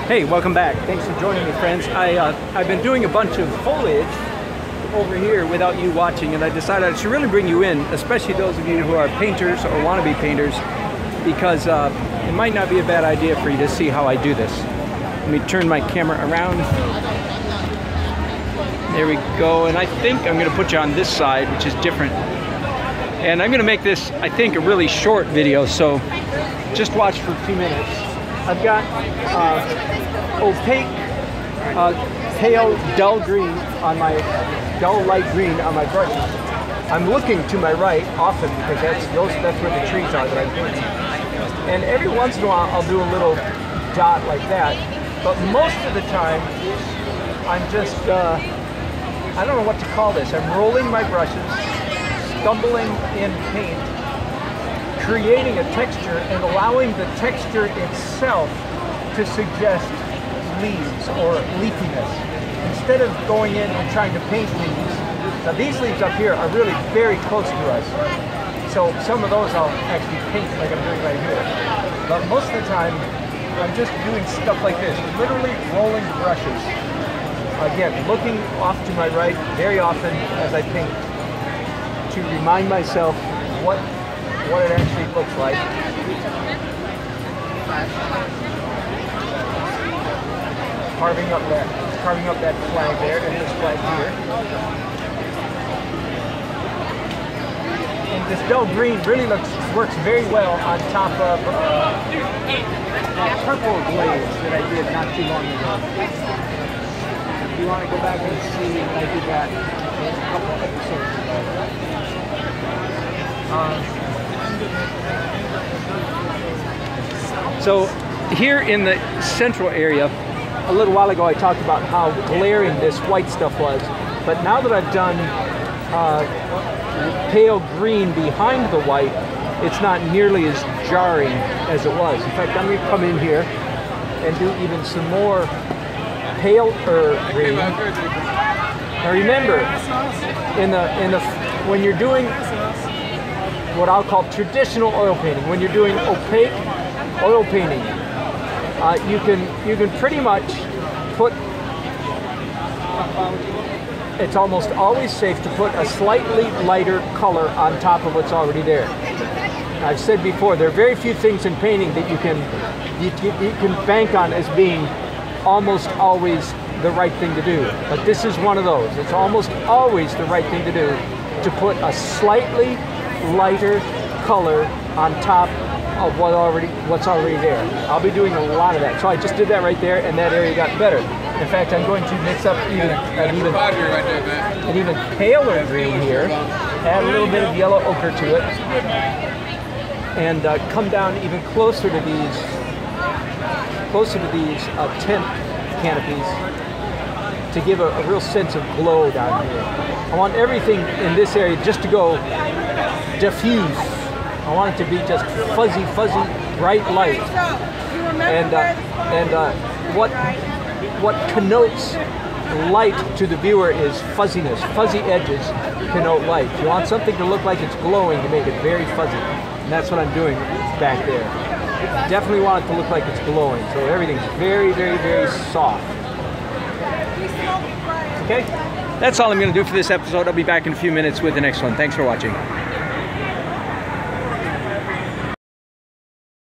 Hey, welcome back. Thanks for joining me, friends. I've been doing a bunch of foliage over here without you watching, and I decided I should really bring you in, especially those of you who are painters or want to be painters, because it might not be a bad idea for you to see how I do this. Let me turn my camera around. There we go, and I think I'm going to put you on this side, which is different. And I'm going to make this, I think, a really short video, so just watch for 2 minutes. I've got opaque, pale, dull green on my, dull light green on my brushes. I'm looking to my right often because that's where the trees are that I'm doing. And every once in a while I'll do a little dot like that, but most of the time I'm just, I don't know what to call this. I'm rolling my brushes, stumbling in paint, creating a texture and allowing the texture itself to suggest leaves or leafiness. Instead of going in and trying to paint leaves, now these leaves up here are really very close to us. So some of those I'll actually paint like I'm doing right here. But most of the time, I'm just doing stuff like this, literally rolling brushes. Again, looking off to my right very often as I paint to remind myself what it actually looks like. Carving up that flag there and this flag here. And this dull green really works very well on top of purple glaze that I did not too long ago. If you want to go back and see, I did that a couple episodes ago. So here in the central area, a little while ago I talked about how glaring this white stuff was, but now that I've done pale green behind the white, it's not nearly as jarring as it was. In fact, I'm going to come in here and do even some more pale green. Now remember, when you're doing what I'll call traditional oil painting, when you're doing opaque oil painting, you can pretty much put, it's almost always safe to put a slightly lighter color on top of what's already there. I've said before, there are very few things in painting that you can bank on as being almost always the right thing to do. But this is one of those. It's almost always the right thing to do, to put a slightly lighter color on top of what's already there. I'll be doing a lot of that. So I just did that right there, and that area got better. In fact, I'm going to mix up an even paler green here, add a little bit of yellow ochre to it, and come down even closer to these tent canopies to give a real sense of glow down here. I want everything in this area just to go diffuse. I want it to be just fuzzy, bright light. And what connotes light to the viewer is fuzziness. Fuzzy edges connote light. You want something to look like it's glowing to make it very fuzzy. And that's what I'm doing back there. Definitely want it to look like it's glowing. So everything's very, very soft. Okay? That's all I'm going to do for this episode. I'll be back in a few minutes with the next one. Thanks for watching.